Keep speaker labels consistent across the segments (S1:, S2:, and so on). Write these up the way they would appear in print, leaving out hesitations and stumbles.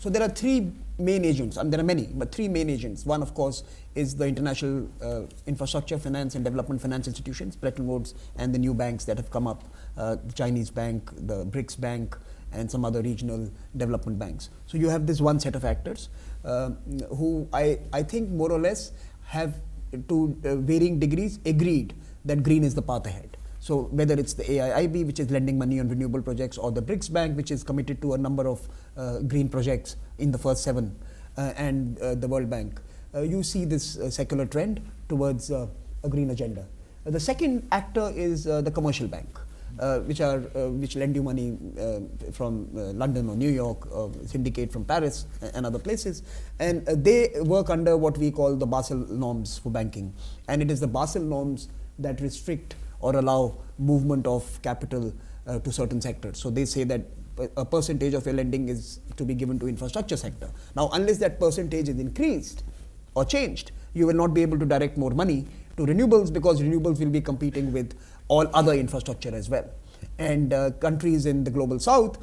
S1: So there are three main agents, and there are many, but three main agents. One, of course, is the international infrastructure finance and development finance institutions, Bretton Woods, and the new banks that have come up, the Chinese bank, the BRICS bank, and some other regional development banks. So you have this one set of actors who I think more or less have, to varying degrees, agreed that green is the path ahead. So whether it's the AIIB, which is lending money on renewable projects, or the BRICS Bank, which is committed to a number of green projects in the first 7, and the World Bank, you see this secular trend towards a green agenda. The second actor is the commercial bank, which lend you money from London or New York, syndicate from Paris and other places, and they work under what we call the Basel norms for banking, and it is the Basel norms that restrict or allow movement of capital to certain sectors. So they say that a percentage of your lending is to be given to infrastructure sector. Now, unless that percentage is increased or changed, you will not be able to direct more money to renewables, because renewables will be competing with all other infrastructure as well. And countries in the global south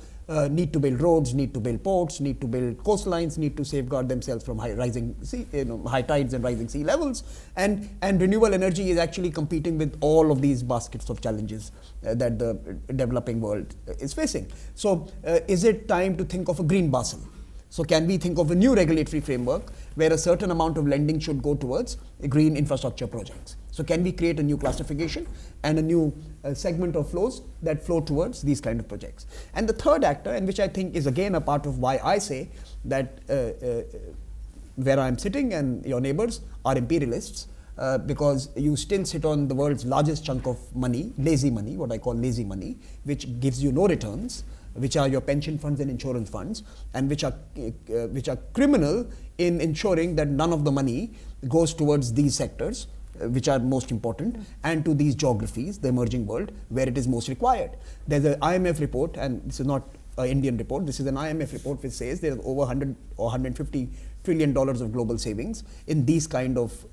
S1: need to build roads, need to build ports, need to build coastlines, need to safeguard themselves from high tides and rising sea levels. And renewable energy is actually competing with all of these baskets of challenges that the developing world is facing. So is it time to think of a green Basel? So can we think of a new regulatory framework where a certain amount of lending should go towards green infrastructure projects? So can we create a new classification and a new segment of flows that flow towards these kind of projects? And the third actor, and which I think is again a part of why I say that where I'm sitting and your neighbors are imperialists, because you still sit on the world's largest chunk of money, lazy money, what I call lazy money, which gives you no returns, which are your pension funds and insurance funds, and which are criminal in ensuring that none of the money goes towards these sectors, which are most important, and to these geographies, the emerging world, where it is most required. There's an IMF report, and this is not an Indian report, this is an IMF report which says there is over 100 or $150 trillion of global savings in these kind of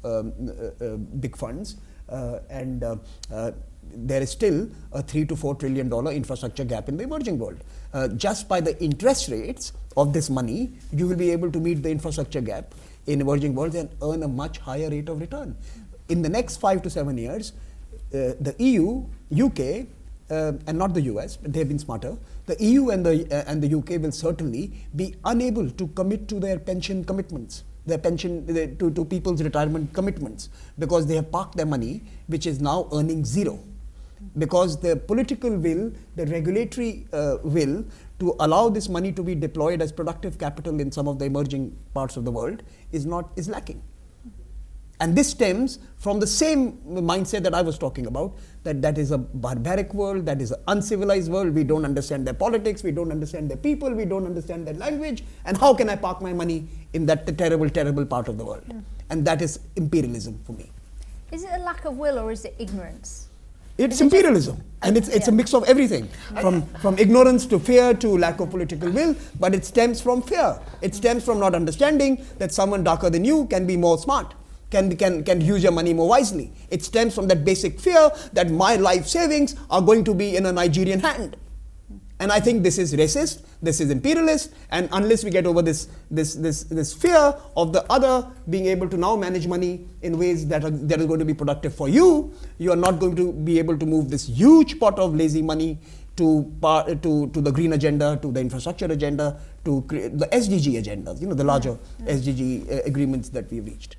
S1: big funds, and there is still a $3 to $4 trillion infrastructure gap in the emerging world. Just by the interest rates of this money, you will be able to meet the infrastructure gap in emerging worlds and earn a much higher rate of return. In the next 5 to 7 years, the EU, UK, and not the US, but they have been smarter. The EU and the UK will certainly be unable to commit to their pension commitments, their pension to people's retirement commitments, because they have parked their money, which is now earning zero. Because the political will, the regulatory will to allow this money to be deployed as productive capital in some of the emerging parts of the world is lacking. And this stems from the same mindset that I was talking about, that is a barbaric world, that is an uncivilized world. We don't understand their politics, we don't understand their people, we don't understand their language, and how can I park my money in that terrible, terrible part of the world? And that is imperialism for me.
S2: Is it a lack of will, or is it ignorance?
S1: It's imperialism, and it's a mix of everything, from ignorance to fear to lack of political will, but it stems from fear. It stems from not understanding that someone darker than you can be more smart, can use your money more wisely. It stems from that basic fear that my life savings are going to be in a Nigerian hand. And I think this is racist, this is imperialist, and unless we get over this fear of the other being able to now manage money in ways that are going to be productive for you, you are not going to be able to move this huge pot of lazy money to the green agenda, to the infrastructure agenda, to create the SDG agendas, the larger SDG agreements that we've reached.